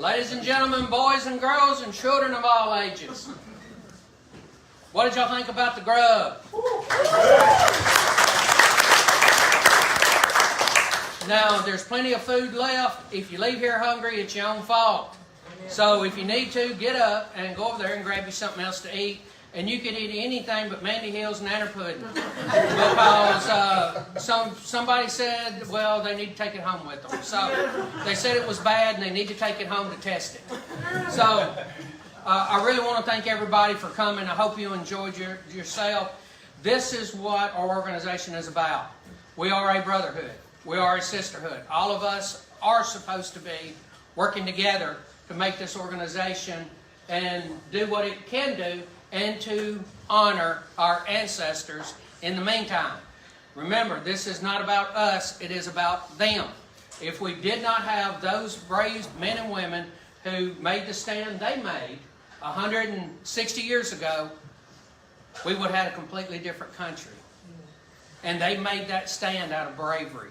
Ladies and gentlemen, boys and girls, and children of all ages, what did y'all think about the grub? Now, there's plenty of food left. If you leave here hungry, it's your own fault. So if you need to, get up and go over there and grab you something else to eat. And you can eat anything but Mandy Hill's nanner pudding. Because somebody said, well, they need to take it home with them. So they said it was bad and they need to take it home to test it. So I really want to thank everybody for coming. I hope you enjoyed yourself. This is what our organization is about. We are a brotherhood. We are a sisterhood. All of us are supposed to be working together to make this organization and do what it can do and to honor our ancestors in the meantime. Remember, this is not about us, it is about them. If we did not have those brave men and women who made the stand they made 160 years ago, we would have had a completely different country. And they made that stand out of bravery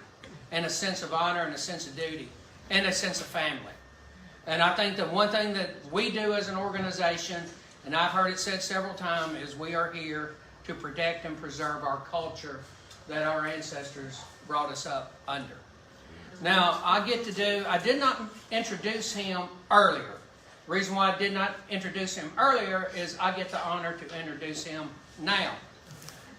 and a sense of honor and a sense of duty and a sense of family. And I think the one thing that we do as an organization, and I've heard it said several times, is we are here to protect and preserve our culture that our ancestors brought us up under. Now, I did not introduce him earlier. The reason why I did not introduce him earlier is I get the honor to introduce him now.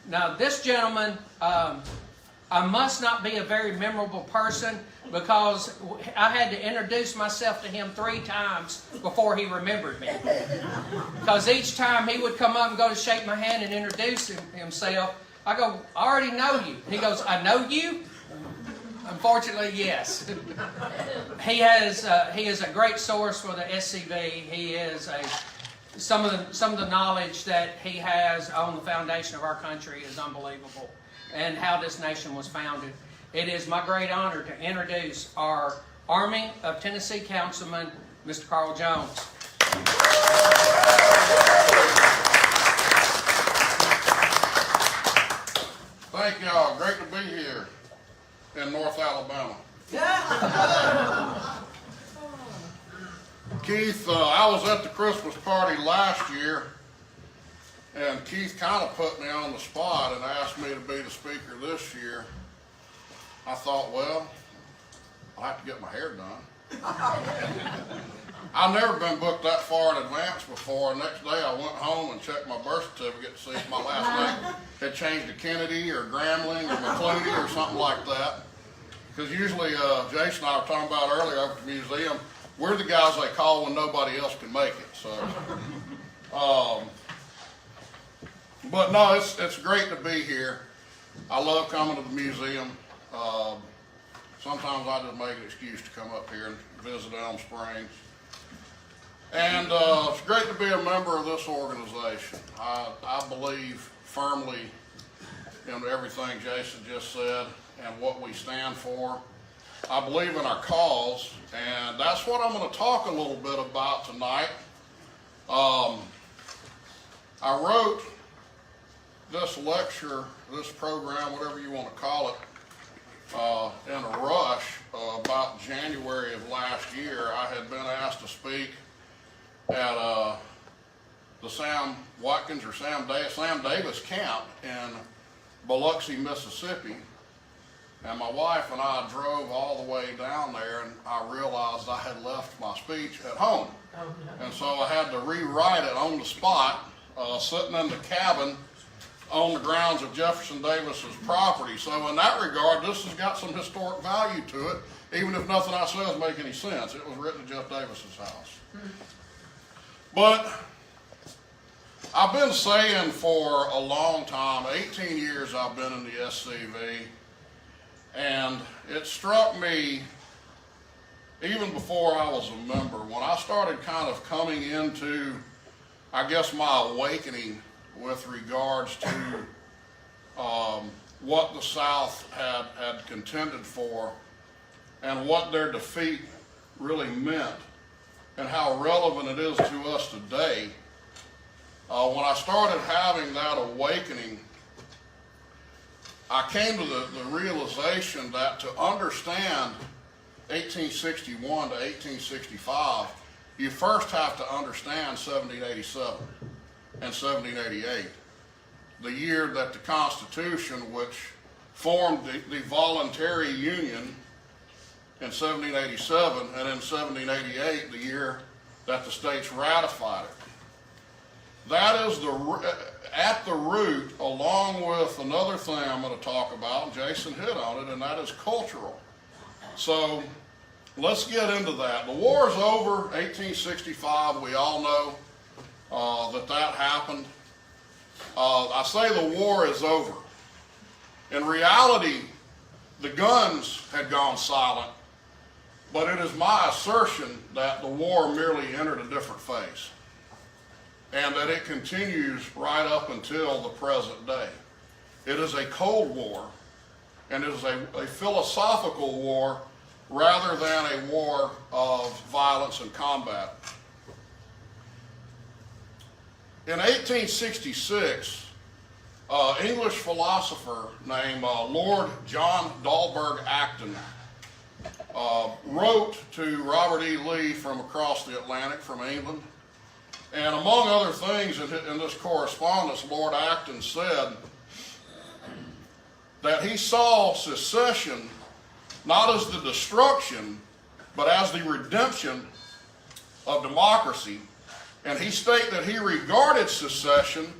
Now, this gentleman, I must not be a very memorable person because I had to introduce myself to him 3 times before he remembered me. Because each time he would come up and go to shake my hand and introduce himself, I go, I already know you. He goes, I know you? Unfortunately, yes. He is a great source for the SCV. He is some of the knowledge that he has on the foundation of our country is unbelievable, and how this nation was founded. It is my great honor to introduce our Army of Tennessee Councilman, Mr. Carl Jones. Thank y'all. Great to be here in North Alabama. Keith, I was at the Christmas party last year, and Keith kind of put me on the spot and asked me to be the speaker this year. I thought, well, I'll have to get my hair done. I've never been booked that far in advance before. The next day I went home and checked my birth certificate to see if my last name had changed to Kennedy or Gramling or McClooney or something like that. Because usually, Jason and I were talking about earlier over at the museum, we're the guys they call when nobody else can make it. So, but no, it's great to be here. I love coming to the museum. Sometimes I just make an excuse to come up here and visit Elm Springs. And it's great to be a member of this organization. I believe firmly in everything Jason just said and what we stand for. I believe in our cause, and that's what I'm going to talk a little bit about tonight. I wrote this lecture, this program, whatever you want to call it, in a rush about January of last year. I had been asked to speak at the Sam Watkins or Sam Davis camp in Biloxi, Mississippi. And my wife and I drove all the way down there, and I realized I had left my speech at home. And so I had to rewrite it on the spot, sitting in the cabin on the grounds of Jefferson Davis's property. So in that regard, this has got some historic value to it, even if nothing I say doesn't make any sense. It was written at Jeff Davis's house. But I've been saying for a long time, 18 years I've been in the SCV, and it struck me even before I was a member, when I started kind of coming into, I guess, my awakening with regards to what the South had contended for and what their defeat really meant and how relevant it is to us today. When I started having that awakening, I came to the realization that to understand 1861 to 1865, you first have to understand 1787 and 1788, the year that the Constitution, which formed the voluntary union in 1787, and in 1788, the year that the states ratified it. That is at the root, along with another thing I'm going to talk about, and Jason hit on it, and that is cultural. So let's get into that. The war is over, 1865, we all know that happened. I say the war is over. In reality, the guns had gone silent, but it is my assertion that the war merely entered a different phase, and that it continues right up until the present day. It is a Cold War, and it is a philosophical war rather than a war of violence and combat. In 1866, English philosopher named Lord John Dahlberg Acton wrote to Robert E. Lee from across the Atlantic, from England. And among other things in this correspondence, Lord Acton said that he saw secession not as the destruction, but as the redemption of democracy. And he stated that he regarded secession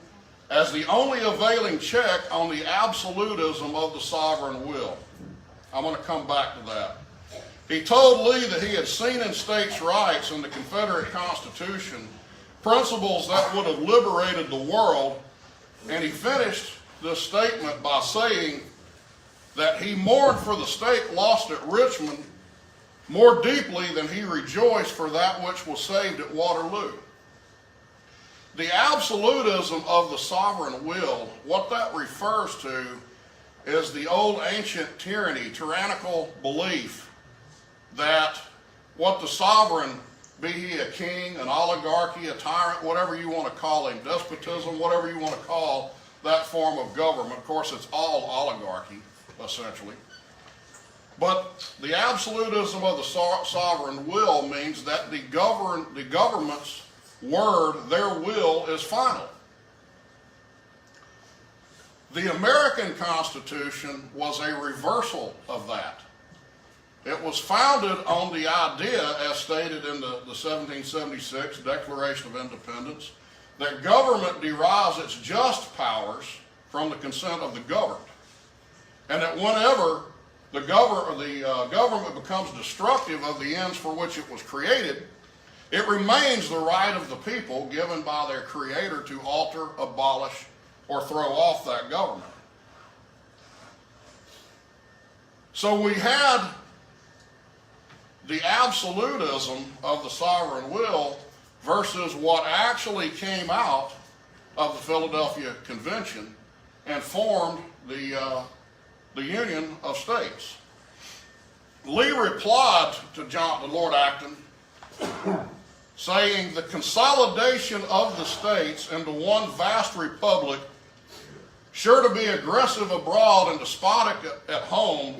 as the only availing check on the absolutism of the sovereign will. I'm going to come back to that. He told Lee that he had seen in states' rights in the Confederate Constitution principles that would have liberated the world, and he finished this statement by saying that he mourned for the state lost at Richmond more deeply than he rejoiced for that which was saved at Waterloo. The absolutism of the sovereign will, what that refers to is the old ancient tyrannical belief that what the sovereign, be he a king, an oligarchy, a tyrant, whatever you want to call him, despotism, whatever you want to call that form of government. Of course, it's all oligarchy, essentially. But the absolutism of the sovereign will means that the government's word, their will, is final. The American Constitution was a reversal of that. It was founded on the idea, as stated in the 1776 Declaration of Independence, that government derives its just powers from the consent of the governed, and that whenever the government becomes destructive of the ends for which it was created, it remains the right of the people given by their creator to alter, abolish, or throw off that government. So we had the absolutism of the sovereign will versus what actually came out of the Philadelphia Convention and formed the Union of States. Lee replied to Lord Acton, saying the consolidation of the states into one vast republic, sure to be aggressive abroad and despotic at home,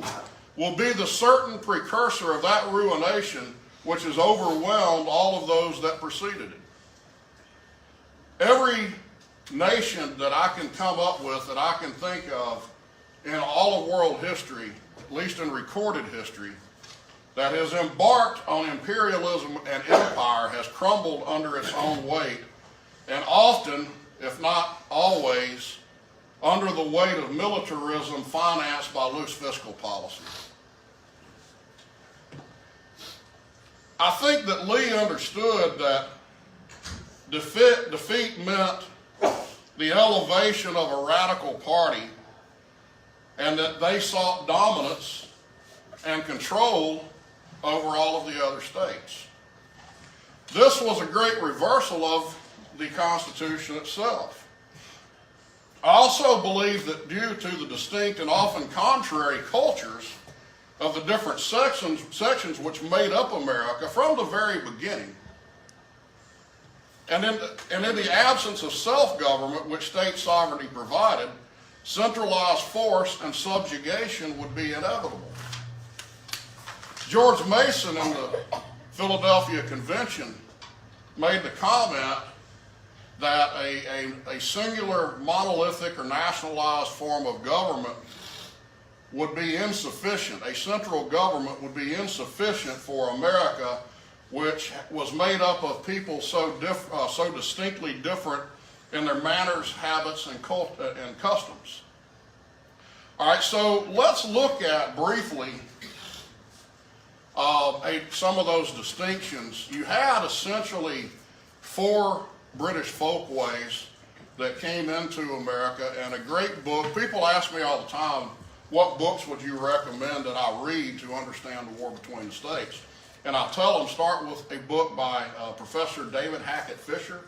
will be the certain precursor of that ruination which has overwhelmed all of those that preceded it. Every nation that I can come up with, that I can think of in all of world history, at least in recorded history, that has embarked on imperialism and empire has crumbled under its own weight, and often, if not always, under the weight of militarism financed by loose fiscal policy. I think that Lee understood that defeat meant the elevation of a radical party, and that they sought dominance and control over all of the other states. This was a great reversal of the Constitution itself. I also believe that due to the distinct and often contrary cultures of the different sections which made up America from the very beginning, and in the absence of self-government which state sovereignty provided, centralized force and subjugation would be inevitable. George Mason in the Philadelphia Convention made the comment that a singular, monolithic, or nationalized form of government would be insufficient. A central government would be insufficient for America, which was made up of people so distinctly different in their manners, habits, and customs. All right, so let's look at briefly some of those distinctions. You had essentially 4 British folkways that came into America, and a great book. People ask me all the time, what books would you recommend that I read to understand the war between the states? And I'll tell them, start with a book by Professor David Hackett Fisher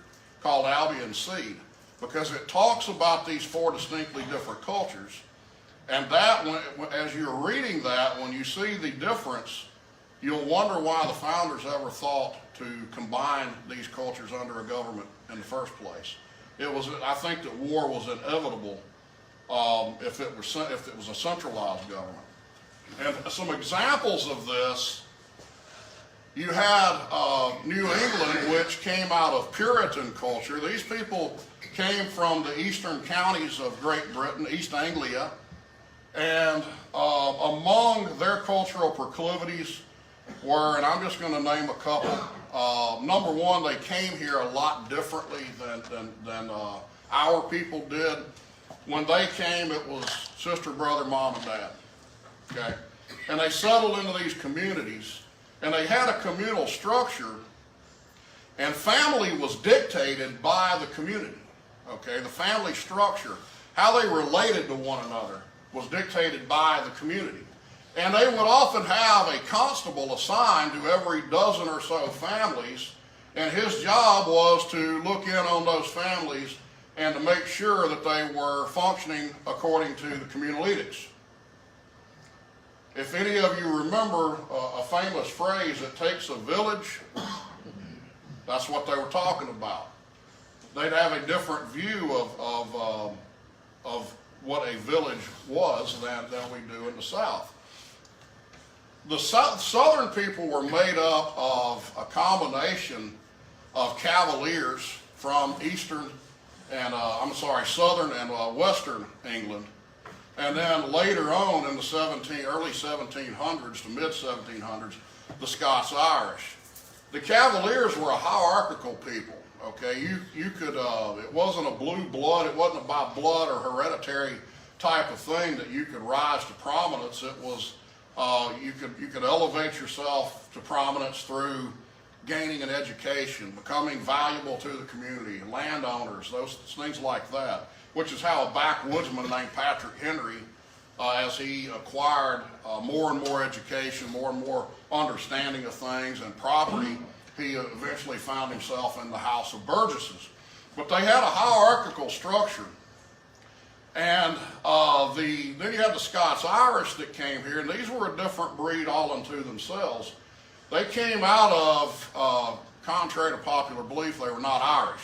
called Albion Seed, because it talks about these 4 distinctly different cultures. And that, as you're reading that, when you see the difference, you'll wonder why the founders ever thought to combine these cultures under a government in the first place. I think that war was inevitable if it was a centralized government. And some examples of this, you had New England, which came out of Puritan culture. These people came from the eastern counties of Great Britain, East Anglia, and among their cultural proclivities were, and I'm just going to name a couple. Number one, they came here a lot differently than our people did. When they came, it was sister, brother, mom, and dad. Okay? And they settled into these communities, and they had a communal structure, and family was dictated by the community. Okay? The family structure, how they related to one another, was dictated by the community. And they would often have a constable assigned to every dozen or so families, and his job was to look in on those families and to make sure that they were functioning according to the communal edicts. If any of you remember a famous phrase, it takes a village, that's what they were talking about. They'd have a different view of what a village was than we do in the South. The Southern people were made up of a combination of Cavaliers from Southern and Western England, and then later on in the early 1700s to mid 1700s, the Scots-Irish. The Cavaliers were a hierarchical people. Okay, you could it wasn't a blue blood, it wasn't by blood or hereditary type of thing that you could rise to prominence. It was you could elevate yourself to prominence through gaining an education, becoming valuable to the community, landowners, those things like that, which is how a backwoodsman named Patrick Henry, as he acquired more and more education, more and more understanding of things and property, he eventually found himself in the House of Burgesses. But they had a hierarchical structure. And then you had the Scots-Irish that came here, and these were a different breed all unto themselves. They came out of, contrary to popular belief, they were not Irish.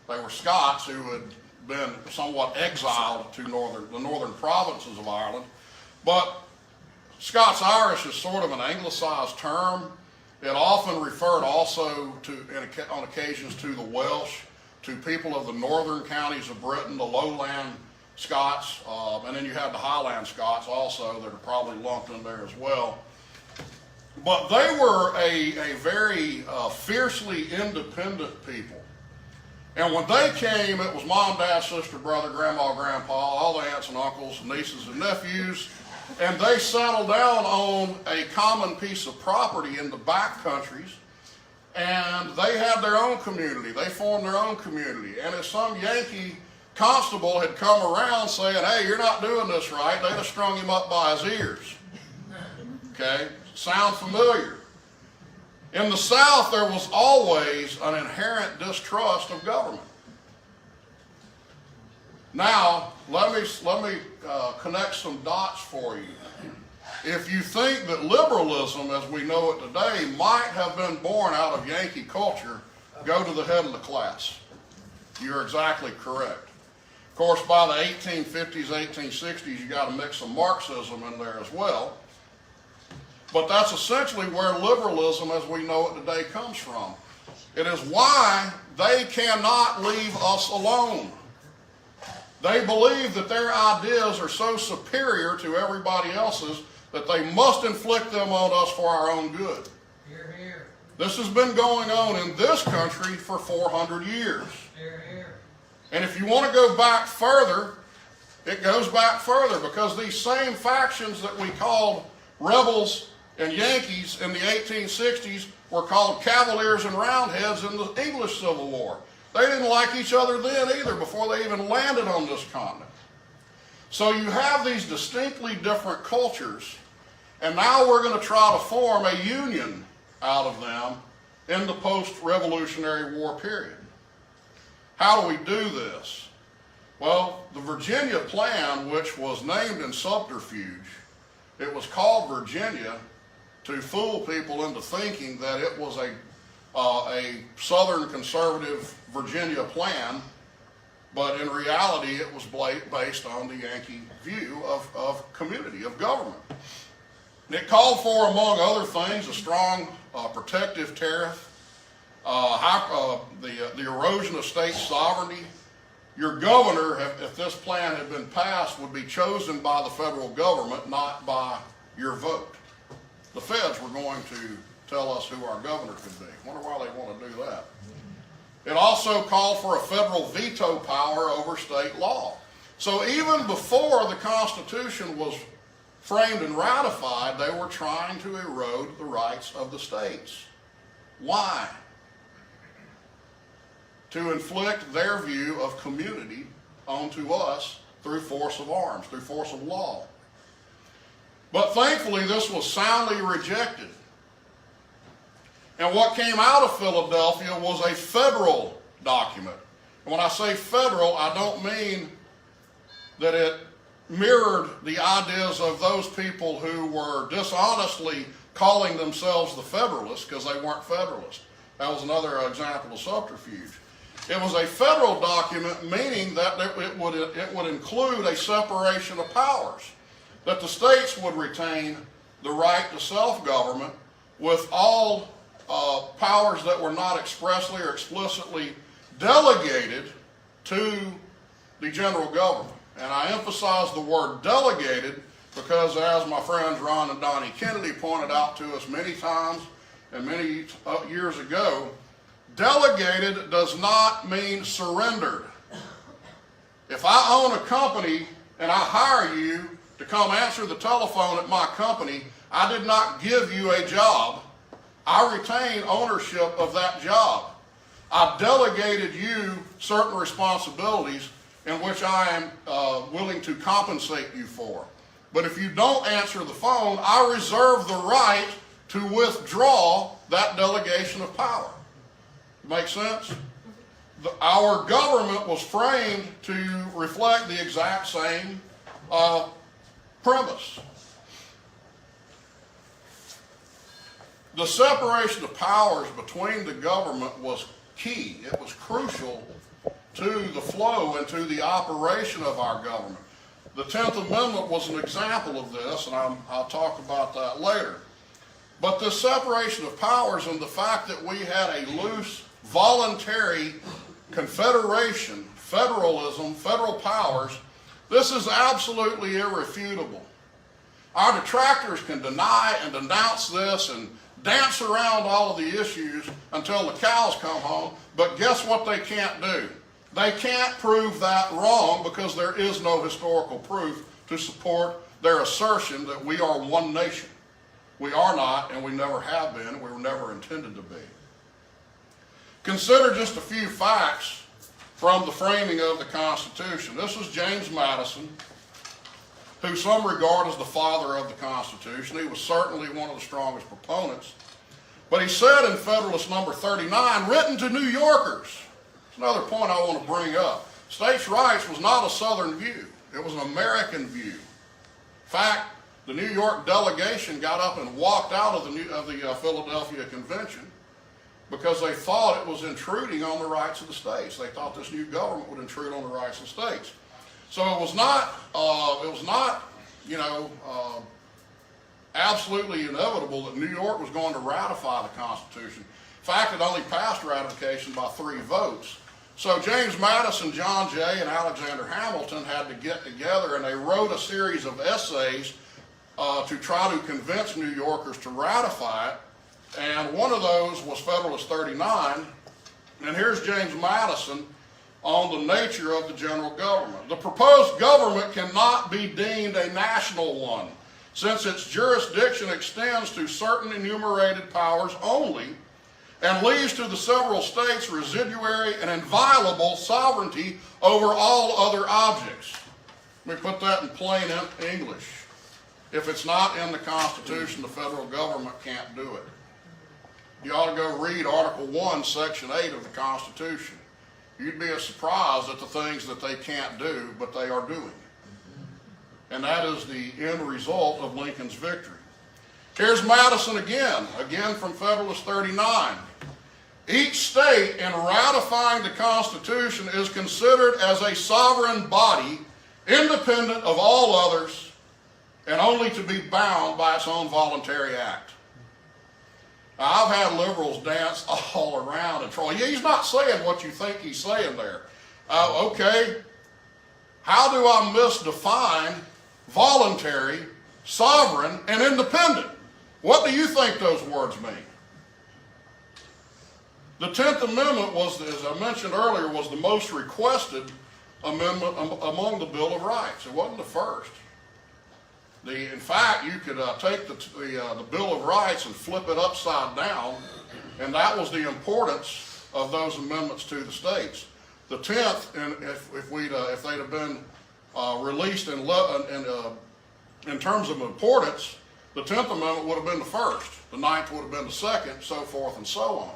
They were Scots who had been somewhat exiled to the northern provinces of Ireland. But Scots-Irish is sort of an anglicized term. It often referred also to, on occasions, to the Welsh, to people of the northern counties of Britain, the lowland Scots, and then you have the Highland Scots also that are probably lumped in there as well. But they were a very fiercely independent people. And when they came, it was mom, dad, sister, brother, grandma, grandpa, all the aunts and uncles, nieces and nephews, and they settled down on a common piece of property in the back countries, and they had their own community. They formed their own community. And if some Yankee constable had come around saying, hey, you're not doing this right, they'd have strung him up by his ears. Okay? Sound familiar? In the South, there was always an inherent distrust of government. Now, let me connect some dots for you. If you think that liberalism, as we know it today, might have been born out of Yankee culture, go to the head of the class. You're exactly correct. Of course, by the 1850s, 1860s, you got to mix some Marxism in there as well. But that's essentially where liberalism as we know it today comes from. It is why they cannot leave us alone. They believe that their ideas are so superior to everybody else's that they must inflict them on us for our own good. Hear, hear. This has been going on in this country for 400 years. Hear, hear. And if you want to go back further, it goes back further, because these same factions that we called rebels and Yankees in the 1860s were called Cavaliers and Roundheads in the English Civil War. They didn't like each other then either, before they even landed on this continent. So you have these distinctly different cultures, and now we're going to try to form a union out of them in the post-Revolutionary War period. How do we do this? Well, the Virginia Plan, which was named in subterfuge, it was called Virginia to fool people into thinking that it was a Southern conservative Virginia plan, but in reality it was based on the Yankee view of community, of government. And it called for, among other things, a strong protective tariff, the erosion of state sovereignty. Your governor, if this plan had been passed, would be chosen by the federal government, not by your vote. The feds were going to tell us who our governor could be. I wonder why they want to do that. It also called for a federal veto power over state law. So even before the Constitution was framed and ratified, they were trying to erode the rights of the states. Why? To inflict their view of community onto us through force of arms, through force of law. But thankfully, this was soundly rejected. And what came out of Philadelphia was a federal document. And when I say federal, I don't mean that it mirrored the ideas of those people who were dishonestly calling themselves the Federalists, because they weren't Federalists. That was another example of subterfuge. It was a federal document, meaning that it would include a separation of powers, that the states would retain the right to self-government with all powers that were not expressly or explicitly delegated to the general government. And I emphasize the word delegated because, as my friends Ron and Donnie Kennedy pointed out to us many times and many years ago, delegated does not mean surrendered. If I own a company and I hire you to come answer the telephone at my company, I did not give you a job. I retain ownership of that job. I delegated you certain responsibilities in which I am willing to compensate you for. But if you don't answer the phone, I reserve the right to withdraw that delegation of power. Make sense? Our government was framed to reflect the exact same premise. The separation of powers between the government was key. It was crucial to the flow and to the operation of our government. The 10th Amendment was an example of this, and I'll talk about that later. But this separation of powers and the fact that we had a loose, voluntary confederation, federalism, federal powers, this is absolutely irrefutable. Our detractors can deny and denounce this and dance around all of the issues until the cows come home, but guess what they can't do? They can't prove that wrong because there is no historical proof to support their assertion that we are one nation. We are not, and we never have been, and we were never intended to be. Consider just a few facts from the framing of the Constitution. This was James Madison, who some regard as the father of the Constitution. He was certainly one of the strongest proponents. But he said in Federalist number 39, written to New Yorkers, it's another point I want to bring up. States' rights was not a Southern view. It was an American view. In fact, the New York delegation got up and walked out of the Philadelphia Convention because they thought it was intruding on the rights of the states. They thought this new government would intrude on the rights of states. So it was not absolutely inevitable that New York was going to ratify the Constitution. In fact, it only passed ratification by 3 votes. So James Madison, John Jay, and Alexander Hamilton had to get together, and they wrote a series of essays to try to convince New Yorkers to ratify it. And one of those was Federalist 39. And here's James Madison on the nature of the general government. The proposed government cannot be deemed a national one, since its jurisdiction extends to certain enumerated powers only, and leaves to the several states residuary and inviolable sovereignty over all other objects. Let me put that in plain English. If it's not in the Constitution, the federal government can't do it. You ought to go read Article 1, Section 8 of the Constitution. You'd be surprised at the things that they can't do, but they are doing. And that is the end result of Lincoln's victory. Here's Madison again from Federalist 39. Each state in ratifying the Constitution is considered as a sovereign body, independent of all others, and only to be bound by its own voluntary act. Now, I've had liberals dance all around and troll. Yeah, he's not saying what you think he's saying there. Okay, how do I misdefine voluntary, sovereign, and independent? What do you think those words mean? The 10th Amendment was, as I mentioned earlier, was the most requested amendment among the Bill of Rights. It wasn't the first. In fact, you could take the Bill of Rights and flip it upside down, and that was the importance of those amendments to the states. The 10th, and if they'd have been released in terms of importance, the 10th Amendment would have been the first, the 9th would have been the second, so forth and so on.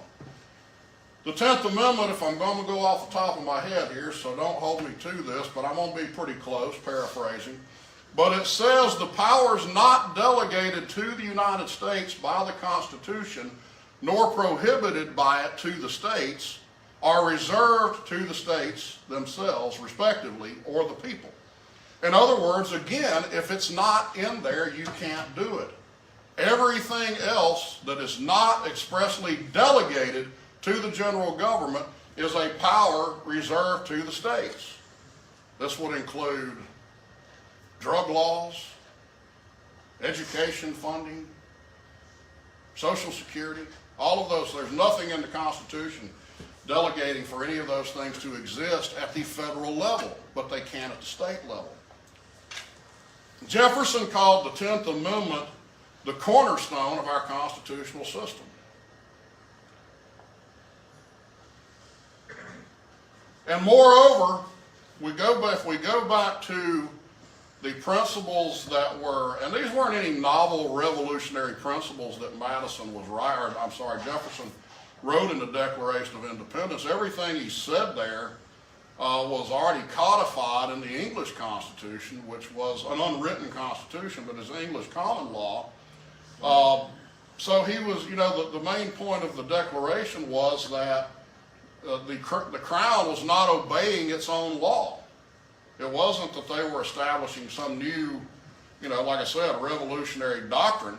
The 10th Amendment, if I'm going to go off the top of my head here, so don't hold me to this, but I'm going to be pretty close, paraphrasing. But it says the powers not delegated to the United States by the Constitution, nor prohibited by it to the states, are reserved to the states themselves, respectively, or the people. In other words, again, if it's not in there, you can't do it. Everything else that is not expressly delegated to the general government is a power reserved to the states. This would include drug laws, education funding, Social Security, all of those. There's nothing in the Constitution delegating for any of those things to exist at the federal level, but they can at the state level. Jefferson called the 10th Amendment the cornerstone of our constitutional system. And moreover, if we go back to the principles that were, and these weren't any novel revolutionary principles that Jefferson wrote in the Declaration of Independence. Everything he said there was already codified in the English Constitution, which was an unwritten constitution, but is English common law. So he was, the main point of the Declaration was that the Crown was not obeying its own law. It wasn't that they were establishing some new, like I said, revolutionary doctrine.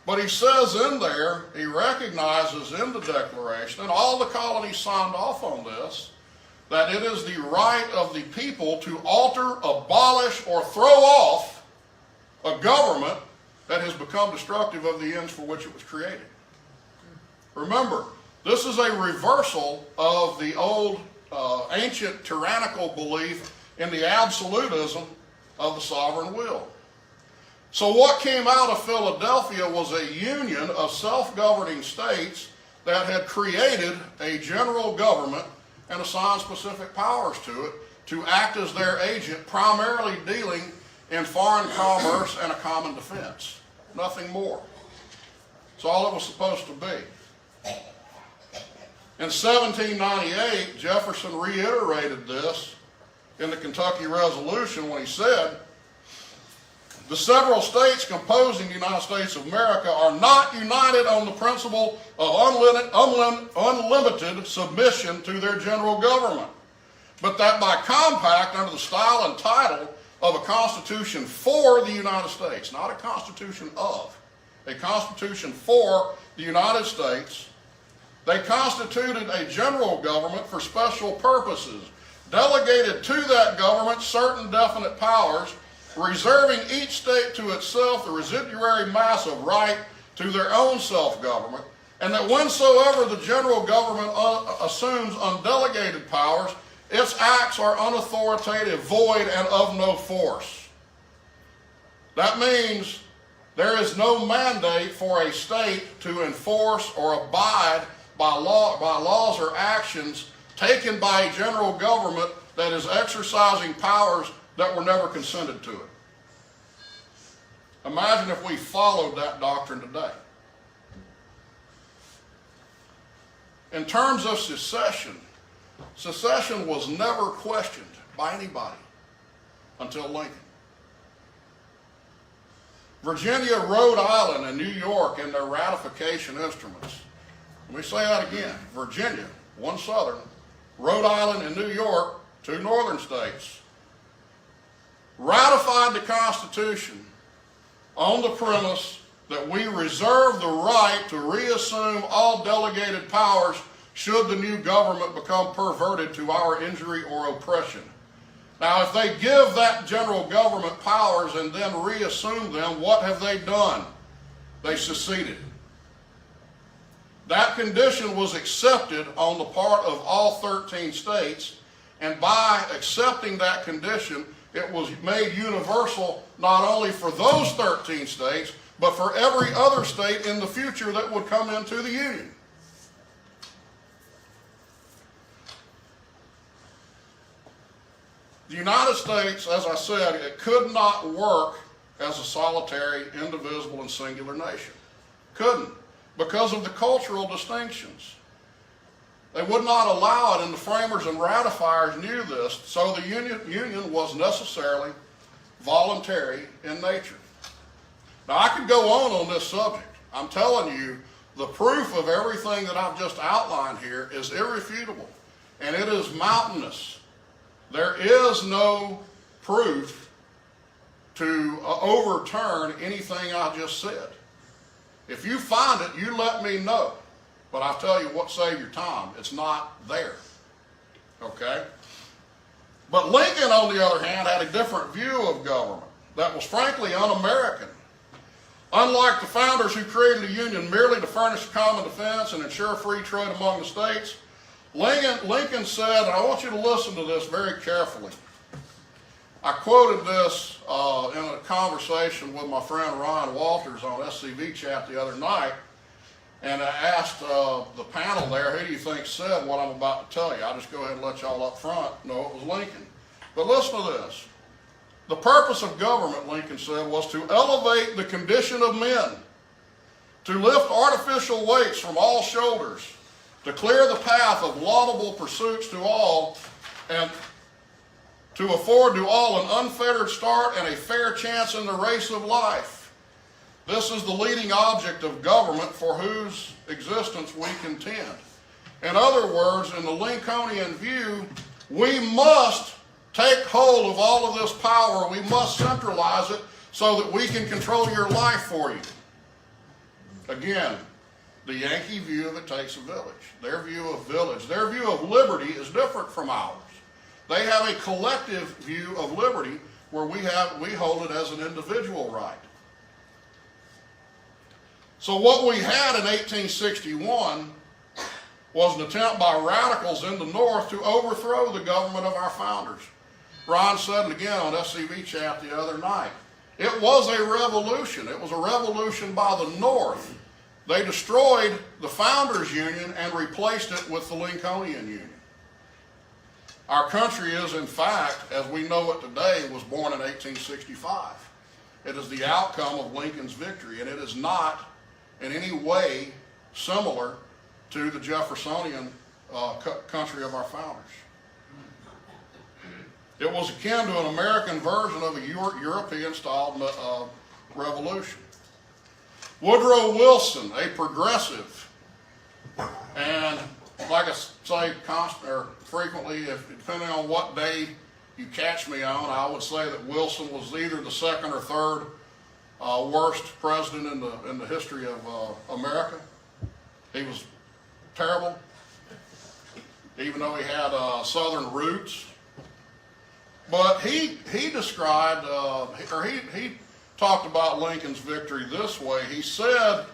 But he says in there, he recognizes in the Declaration, and all the colonies signed off on this, that it is the right of the people to alter, abolish, or throw off a government that has become destructive of the ends for which it was created. Remember, this is a reversal of the old ancient tyrannical belief in the absolutism of the sovereign will. So what came out of Philadelphia was a union of self-governing states that had created a general government and assigned specific powers to it to act as their agent, primarily dealing in foreign commerce and a common defense. Nothing more. That's all it was supposed to be. In 1798, Jefferson reiterated this in the Kentucky Resolution when he said, "The several states composing the United States of America are not united on the principle of unlimited submission to their general government, but that by compact under the style and title of a Constitution for the United States," not a Constitution of, a Constitution for the United States, They constituted a general government for special purposes, delegated to that government certain definite powers, reserving each state to itself the residuary mass of right to their own self-government, and that whensoever the general government assumes undelegated powers, its acts are unauthoritative, void, and of no force. That means there is no mandate for a state to enforce or abide by laws or actions taken by a general government that is exercising powers that were never consented to it. Imagine if we followed that doctrine today. In terms of secession, secession was never questioned by anybody until Lincoln. Virginia, Rhode Island, and New York in their ratification instruments. Let me say that again. Virginia, one southern, Rhode Island and New York, two northern states, ratified the Constitution on the premise that we reserve the right to reassume all delegated powers should the new government become perverted to our injury or oppression. Now, if they give that general government powers and then reassume them, what have they done? They seceded. That condition was accepted on the part of all 13 states, and by accepting that condition, it was made universal not only for those 13 states, but for every other state in the future that would come into the Union. The United States, as I said, it could not work as a solitary, indivisible, and singular nation. Couldn't, because of the cultural distinctions. They would not allow it, and the framers and ratifiers knew this, so the Union was necessarily voluntary in nature. Now, I could go on this subject. I'm telling you, the proof of everything that I've just outlined here is irrefutable, and it is mountainous. There is no proof to overturn anything I just said. If you find it, you let me know. But I'll tell you what, save your time. It's not there. Okay? But Lincoln, on the other hand, had a different view of government that was frankly un-American. Unlike the founders who created the Union merely to furnish a common defense and ensure free trade among the states, Lincoln said, and I want you to listen to this very carefully. I quoted this in a conversation with my friend Ryan Walters on SCV chat the other night, and I asked the panel there, who do you think said what I'm about to tell you? I'll just go ahead and let y'all up front know it was Lincoln. But listen to this. The purpose of government, Lincoln said, was to elevate the condition of men, to lift artificial weights from all shoulders, to clear the path of laudable pursuits to all, and to afford to all an unfettered start and a fair chance in the race of life. This is the leading object of government for whose existence we contend. In other words, in the Lincolnian view, we must take hold of all of this power. We must centralize it so that we can control your life for you. Again, the Yankee view of it takes a village. Their view of village, their view of liberty is different from ours. They have a collective view of liberty where we hold it as an individual right. So what we had in 1861 was an attempt by radicals in the North to overthrow the government of our founders. Ron said it again on SCV chat the other night. It was a revolution. It was a revolution by the North. They destroyed the Founders Union and replaced it with the Lincolnian Union. Our country is, in fact, as we know it today, was born in 1865. It is the outcome of Lincoln's victory, and it is not in any way similar to the Jeffersonian country of our founders. It was akin to an American version of a European-style revolution. Woodrow Wilson, a progressive, and like I say frequently, depending on what day you catch me on, I would say that Wilson was either the second or third worst president in the history of America. He was terrible, even though he had Southern roots. But he described, he talked about Lincoln's victory this way. He said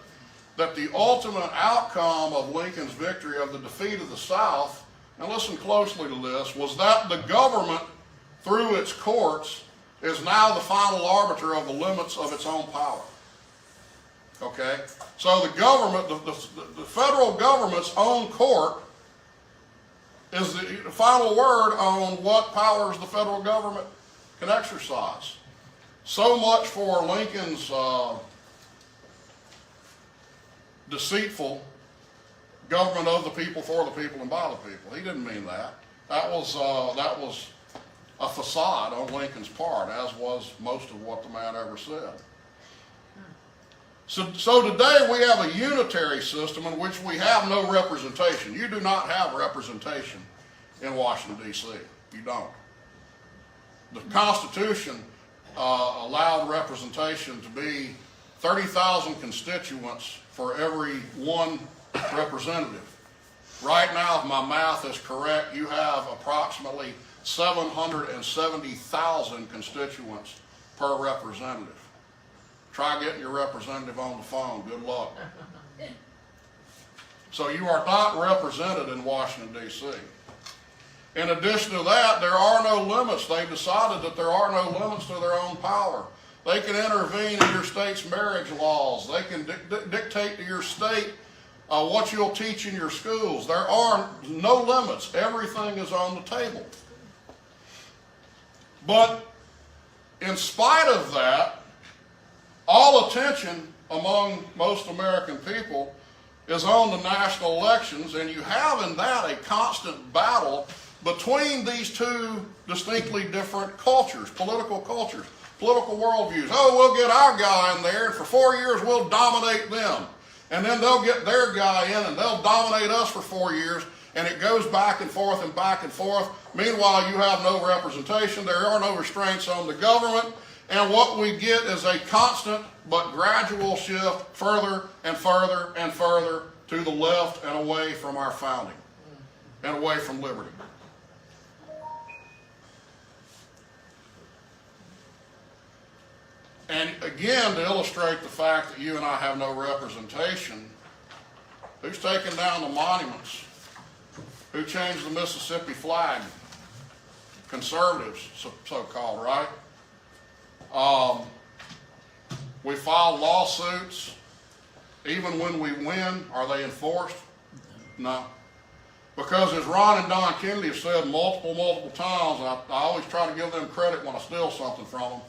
that the ultimate outcome of Lincoln's victory, of the defeat of the South, and listen closely to this, was that the government, through its courts, is now the final arbiter of the limits of its own power. Okay? So the government, the federal government's own court is the final word on what powers the federal government can exercise. So much for Lincoln's deceitful government of the people, for the people, and by the people. He didn't mean that. That was a facade on Lincoln's part, as was most of what the man ever said. So today we have a unitary system in which we have no representation. You do not have representation in Washington, D.C. You don't. The Constitution allowed representation to be 30,000 constituents for every one representative. Right now, if my math is correct, you have approximately 770,000 constituents per representative. Try getting your representative on the phone. Good luck. So you are not represented in Washington, D.C. In addition to that, there are no limits. They've decided that there are no limits to their own power. They can intervene in your state's marriage laws. They can dictate to your state what you'll teach in your schools. There are no limits. Everything is on the table. But in spite of that, all attention among most American people is on the national elections, and you have in that a constant battle between these two distinctly different cultures, political worldviews. Oh, we'll get our guy in there, and for 4 years we'll dominate them. And then they'll get their guy in, and they'll dominate us for 4 years, and it goes back and forth and back and forth. Meanwhile, you have no representation. There are no restraints on the government. And what we get is a constant but gradual shift further and further and further to the left and away from our founding and away from liberty. And again, to illustrate the fact that you and I have no representation, who's taken down the monuments? Who changed the Mississippi flag? Conservatives, so-called, right? We file lawsuits. Even when we win, are they enforced? No. Because as Ron and Don Kennedy have said multiple times, and I always try to give them credit when I steal something from them,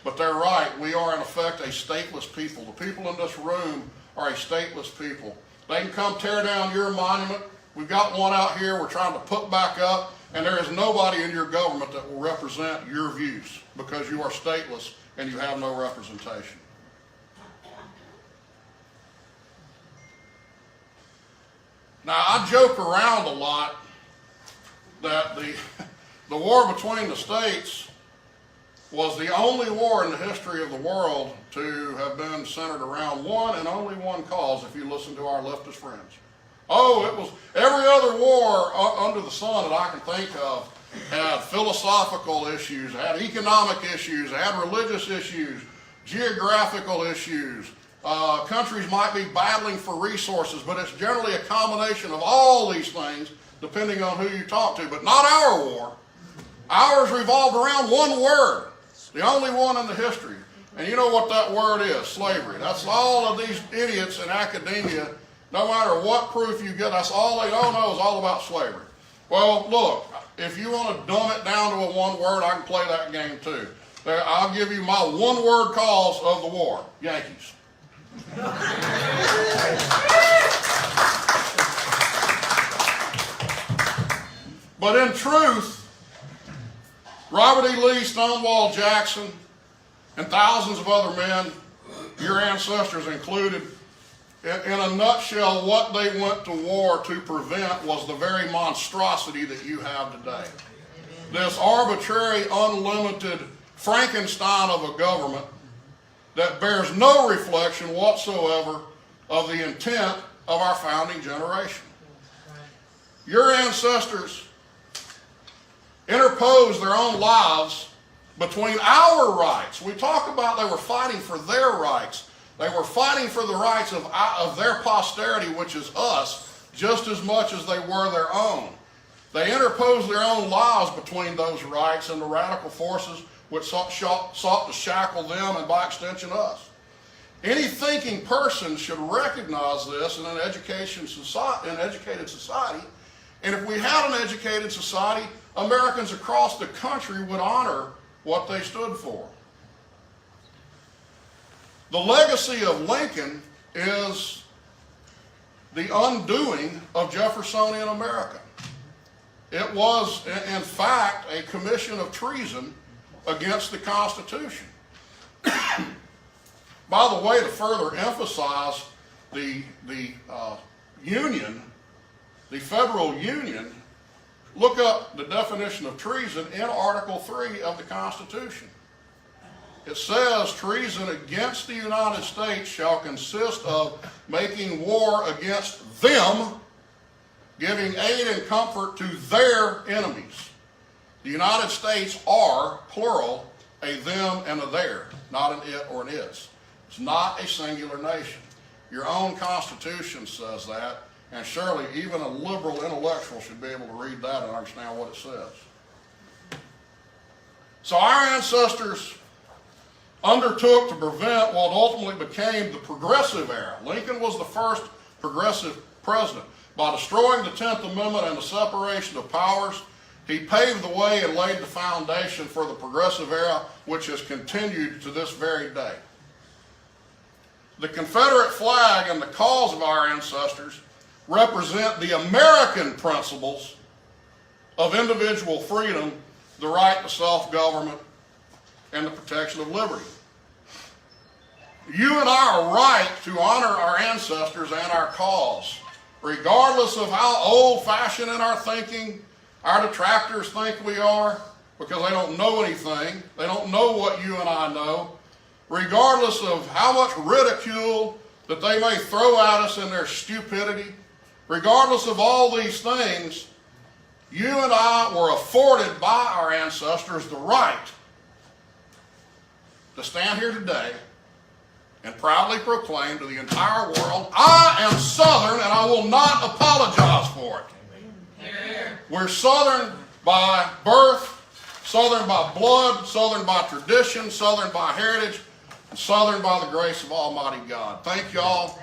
but they're right. We are in effect a stateless people. The people in this room are a stateless people. They can come tear down your monument. We've got one out here we're trying to put back up, and there is nobody in your government that will represent your views because you are stateless and you have no representation. Now, I joke around a lot that the war between the states was the only war in the history of the world to have been centered around one and only one cause, if you listen to our leftist friends. Oh, it was every other war under the sun that I can think of had philosophical issues, had economic issues, had religious issues, geographical issues. Countries might be battling for resources, but it's generally a combination of all these things depending on who you talk to, but not our war. Ours revolved around one word, the only one in the history. And you know what that word is, slavery. That's all of these idiots in academia, no matter what proof you get, that's all they don't know is all about slavery. Well, look, if you want to dumb it down to a one word, I can play that game too. I'll give you my one word cause of the war, Yankees. But in truth, Robert E. Lee, Stonewall Jackson, and thousands of other men, your ancestors included, in a nutshell, what they went to war to prevent was the very monstrosity that you have today. This arbitrary, unlimited Frankenstein of a government that bears no reflection whatsoever of the intent of our founding generation. Your ancestors interposed their own lives between our rights. We talk about they were fighting for their rights. They were fighting for the rights of their posterity, which is us, just as much as they were their own. They interposed their own lives between those rights and the radical forces which sought to shackle them and by extension us. Any thinking person should recognize this in an educated society. And if we had an educated society, Americans across the country would honor what they stood for. The legacy of Lincoln is the undoing of Jeffersonian America. It was, in fact, a commission of treason against the Constitution. By the way, to further emphasize the Union, the federal Union, look up the definition of treason in Article 3 of the Constitution. It says, treason against the United States shall consist of making war against them, giving aid and comfort to their enemies. The United States are, plural, a them and a their, not an it or an its. It's not a singular nation. Your own Constitution says that, and surely even a liberal intellectual should be able to read that and understand what it says. So our ancestors undertook to prevent what ultimately became the progressive era. Lincoln was the first progressive president. By destroying the 10th Amendment and the separation of powers, he paved the way and laid the foundation for the progressive era, which has continued to this very day. The Confederate flag and the cause of our ancestors represent the American principles of individual freedom, the right to self-government, and the protection of liberty. You and I are right to honor our ancestors and our cause, regardless of how old-fashioned in our thinking our detractors think we are, because they don't know anything. They don't know what you and I know. Regardless of how much ridicule that they may throw at us in their stupidity, regardless of all these things, you and I were afforded by our ancestors the right to stand here today and proudly proclaim to the entire world, I am Southern and I will not apologize for it. We're Southern by birth, Southern by blood, Southern by tradition, Southern by heritage, and Southern by the grace of Almighty God. Thank you all.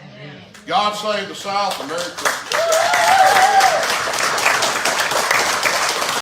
God save the South and Merry Christmas.